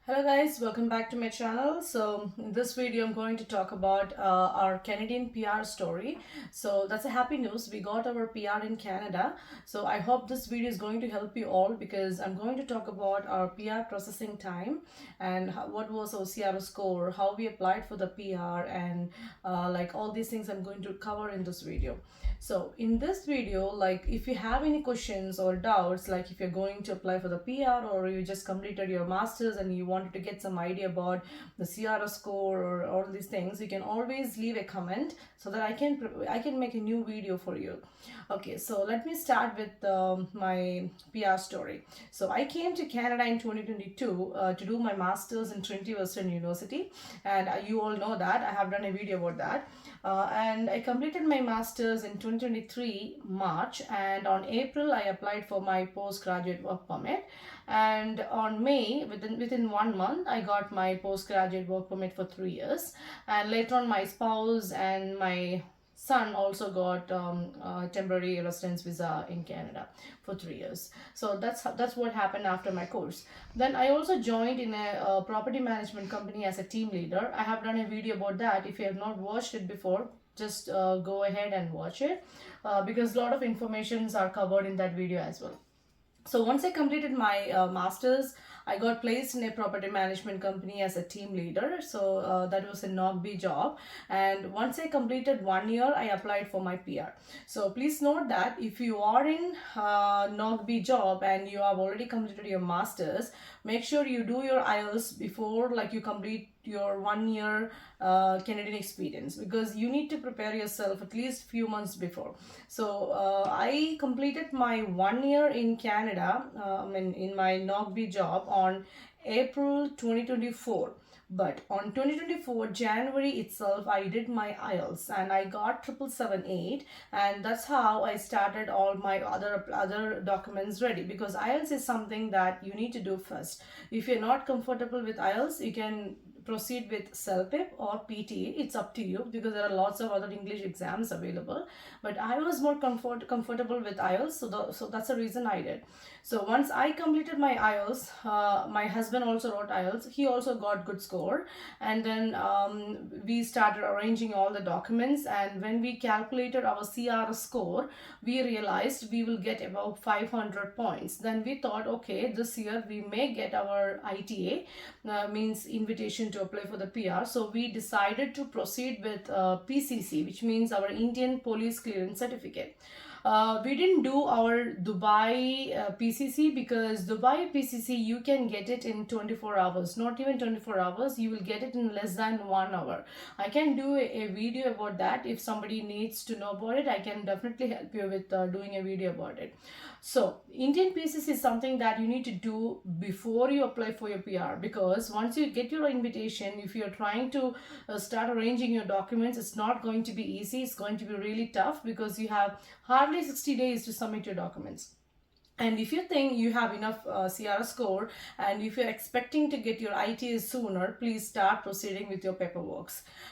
Hello guys, welcome back to my channel. So in this video I'm going to talk about our Canadian PR story. So that's a happy news. We got our PR in Canada. So I hope this video is going to help you all because I'm going to talk about our PR processing time and what was our CR score, how we applied for the PR, and like all these things I'm going to cover in this video. So in this video, like if you have any questions or doubts, like if you're going to apply for the PR or you just completed your master's and you wanted to get some idea about the CR score or all these things, you can always leave a comment so that I can make a new video for you. Okay, so let me start with my PR story. So I came to Canada in 2022 to do my master's in Trinity Western University, and you all know that I have done a video about that. And I completed my master's in 2023 March, and on April I applied for my postgraduate work permit, and on May within 1 month I got my postgraduate work permit for 3 years, and later on my spouse and my son also got temporary residence visa in Canada for 3 years. So that's what happened after my course. Then I also joined in a property management company as a team leader. I have done a video about that. If you have not watched it before, just go ahead and watch it because a lot of informations are covered in that video as well. So once I completed my master's, I got placed in a property management company as a team leader. So that was a NOGB job. And once I completed 1 year, I applied for my PR. So please note that if you are in NOGB job and you have already completed your master's, make sure you do your IELTS before like you complete your 1 year Canadian experience, because you need to prepare yourself at least few months before. So I completed my 1 year in Canada, in my NOGB job on April 2024. But on 2024 January itself, I did my IELTS and I got 7778, and that's how I started all my other documents ready, because IELTS is something that you need to do first. If you're not comfortable with IELTS, you can proceed with CELPIP or PTE. It's up to you because there are lots of other English exams available. But I was more comfortable with IELTS, so that's the reason I did. So once I completed my IELTS, my husband also wrote IELTS. He also got good score, and then we started arranging all the documents. And when we calculated our CR score, we realized we will get about 500 points. Then we thought, okay, this year we may get our ITA, means invitation to apply for the PR. So we decided to proceed with PCC, which means our Indian Police Clearance Certificate. We didn't do our Dubai PCC because Dubai PCC you can get it in 24 hours, not even 24 hours, you will get it in less than 1 hour. I can do a video about that. If somebody needs to know about it, I can definitely help you with doing a video about it. So Indian PCC is something that you need to do before you apply for your PR, because once you get your invitation, if you're trying to start arranging your documents, it's not going to be easy. It's going to be really tough because you have hardly 60 days to submit your documents. And if you think you have enough CR score and if you're expecting to get your ITA sooner, please start proceeding with your paperwork.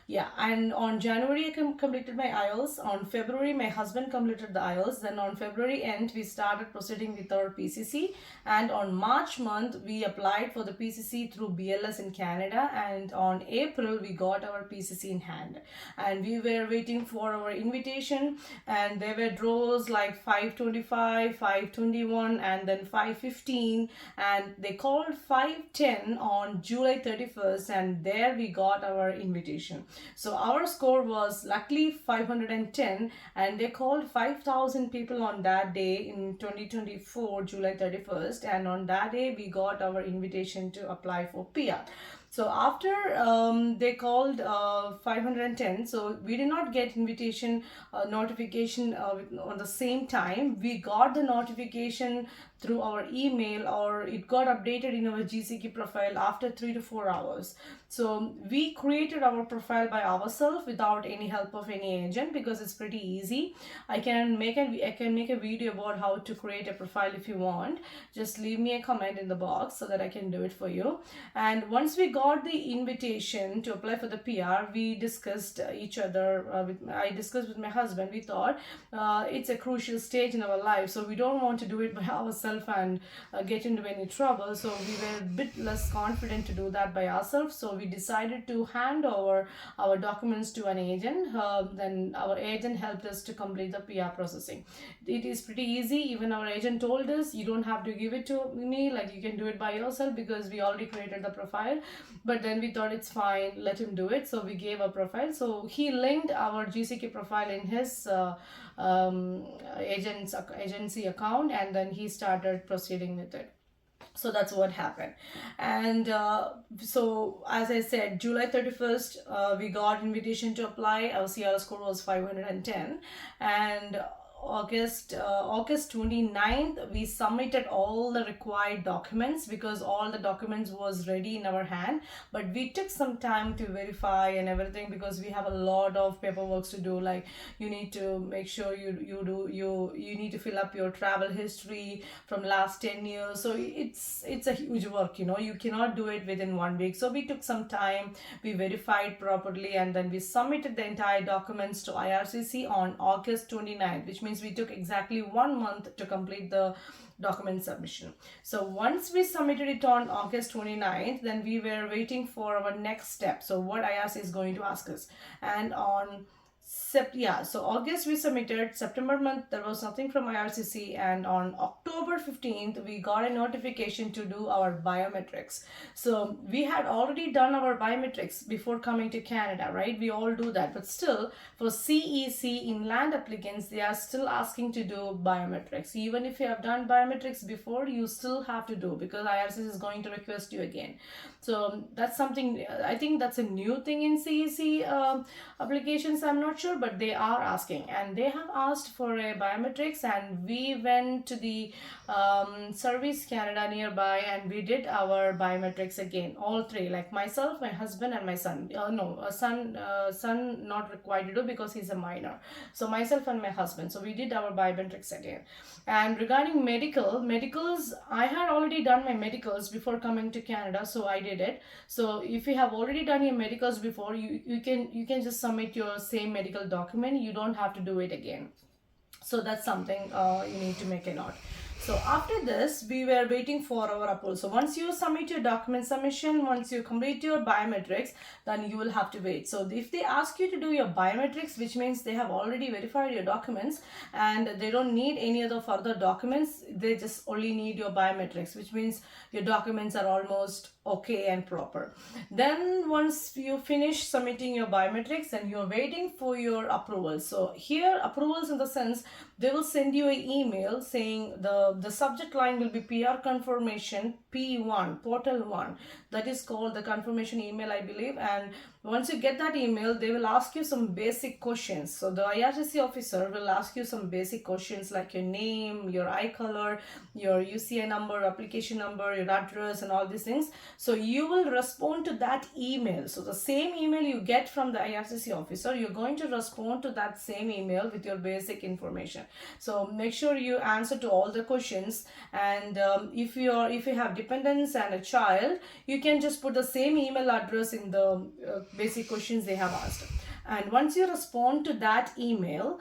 Yeah, and on January I completed my IELTS. On February my husband completed the IELTS. Then on February end we started proceeding with our PCC, and on March month we applied for the PCC through BLS in Canada, and on April we got our PCC in hand. And we were waiting for our invitation, and there were draws like 525, 521, and then 515, and they called 510 on July 31st, and there we got our invitation. So our score was luckily 510, and they called 5,000 people on that day in 2024 July 31st, and on that day we got our invitation to apply for PR. So after they called 510, so we did not get invitation notification on the same time. We got the notification through our email, or it got updated in our GCK profile after 3 to 4 hours. So we created our profile by ourselves without any help of any agent, because it's pretty easy. I can make a video about how to create a profile if you want. Just leave me a comment in the box so that I can do it for you. And once we got the invitation to apply for the PR, we discussed each other. I discussed with my husband. We thought it's a crucial stage in our life, so we don't want to do it by ourselves ourselves and get into any trouble. So we were a bit less confident to do that by ourselves. So we decided to hand over our documents to an agent. Then our agent helped us to complete the PR processing. It is pretty easy. Even our agent told us, you don't have to give it to me, like you can do it by yourself, because we already created the profile. But then we thought it's fine, let him do it. So we gave a profile. So he linked our GCK profile in his agency account, and then he started proceeding with it. So that's what happened. And so as I said, July 31st, we got invitation to apply. Our CR score was 510. And August 29th, we submitted all the required documents, because all the documents was ready in our hand. But we took some time to verify and everything, because we have a lot of paperwork to do. Like, you need to make sure you need to fill up your travel history from last 10 years. So it's a huge work, you cannot do it within 1 week. So we took some time, we verified properly, and then we submitted the entire documents to IRCC on August 29th, which means we took exactly 1 month to complete the document submission. So once we submitted it on August 29th, then we were waiting for our next step. So what IRC is going to ask us. And on so August we submitted. September month there was nothing from IRCC, and on October 15th we got a notification to do our biometrics. So we had already done our biometrics before coming to Canada, right? We all do that, but still for CEC Inland Applicants, they are still asking to do biometrics. Even if you have done biometrics before, you still have to do, because IRCC is going to request you again. So that's something, I think that's a new thing in CEC applications. I'm not sure, but they are asking, and they have asked for a biometrics, and we went to the Service Canada nearby, and we did our biometrics again, all three, like myself, my husband, and my son. Son not required to do because he's a minor. So myself and my husband. So we did our biometrics again. And regarding medicals, I had already done my medicals before coming to Canada, so I did it. So if you have already done your medicals before, you can just submit your same medical document. You don't have to do it again. So that's something you need to make a note. So after this, we were waiting for our approval. So once you submit your document submission, once you complete your biometrics, then you will have to wait. So if they ask you to do your biometrics, which means they have already verified your documents and they don't need any other further documents, they just only need your biometrics, which means your documents are almost okay and proper. Then once you finish submitting your biometrics, then you're waiting for your approvals. So here, approvals in the sense, they will send you an email saying the subject line will be PR confirmation P1, portal 1. That is called the confirmation email, I believe. And once you get that email, they will ask you some basic questions. So the IRCC officer will ask you some basic questions like your name, your eye color, your UCI number, application number, your address, and all these things. So you will respond to that email. So the same email you get from the IRCC officer, you're going to respond to that same email with your basic information. So make sure you answer to all the questions. And if you have dependents and a child, you can just put the same email address in the basic questions they have asked. And once you respond to that email,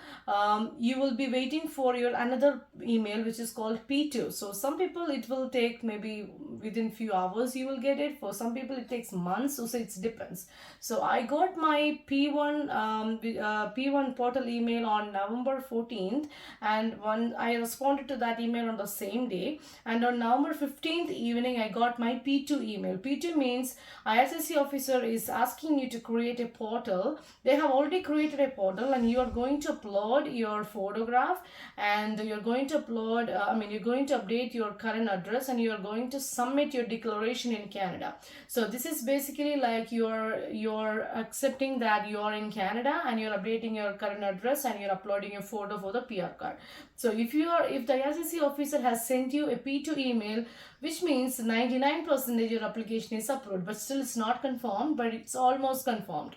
you will be waiting for your another email, which is called P2. So some people, it will take maybe within few hours you will get it. For some people it takes months, so it depends. So I got my P1 portal email on November 14th, and when I responded to that email on the same day, and on November 15th evening I got my P2 email. P2 means IRCC officer is asking you to create a portal. They have already created a portal, and you are going to upload your photograph, and you're going to upload you're going to update your current address, and you are going to submit your declaration in Canada. So this is basically like you're accepting that you are in Canada, and you're updating your current address, and you're uploading a photo for the PR card. So if the IRCC officer has sent you a P2 email, which means 99% your application is approved, but still it's not confirmed, but it's almost confirmed.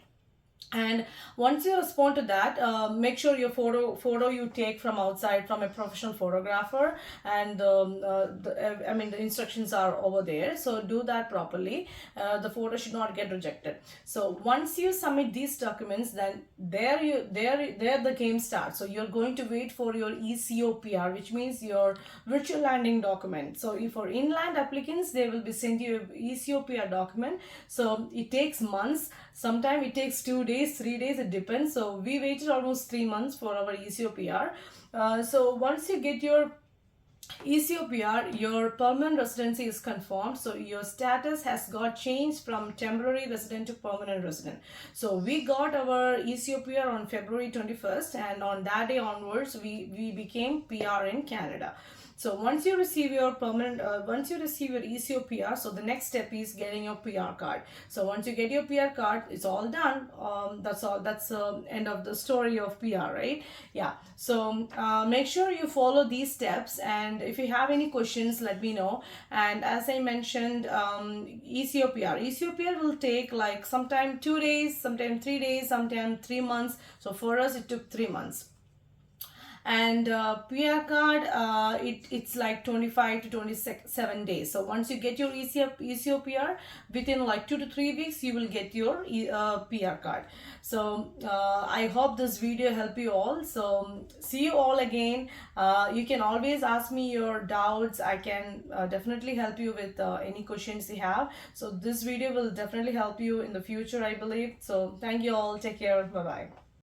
And once you respond to that, make sure your photo you take from outside from a professional photographer, and I mean the instructions are over there, so do that properly. The photo should not get rejected. So once you submit these documents, then there the game starts. So you're going to wait for your ECOPR, which means your virtual landing document. So if for inland applicants, they will be sending you a ECOPR document. So it takes months. Sometimes it takes 2 days, 3 days, it depends. So we waited almost 3 months for our ECOPR. So once you get your ECOPR, your permanent residency is confirmed. So your status has got changed from temporary resident to permanent resident. So we got our ECOPR on February 21st, and on that day onwards, we became PR in Canada. So once you receive your once you receive your ECOPR, so the next step is getting your PR card. So once you get your PR card, it's all done. That's all. That's the end of the story of PR, right? Yeah. So make sure you follow these steps, and if you have any questions, let me know. And as I mentioned, ECOPR will take like sometime 2 days, sometime 3 days, sometime 3 months. So for us, it took 3 months. And PR card, it's like 25 to 27 days. So once you get your ECOPR, within like 2 to 3 weeks, you will get your PR card. So I hope this video help you all. So see you all again. You can always ask me your doubts. I can definitely help you with any questions you have. So this video will definitely help you in the future, I believe. So thank you all. Take care. Bye bye.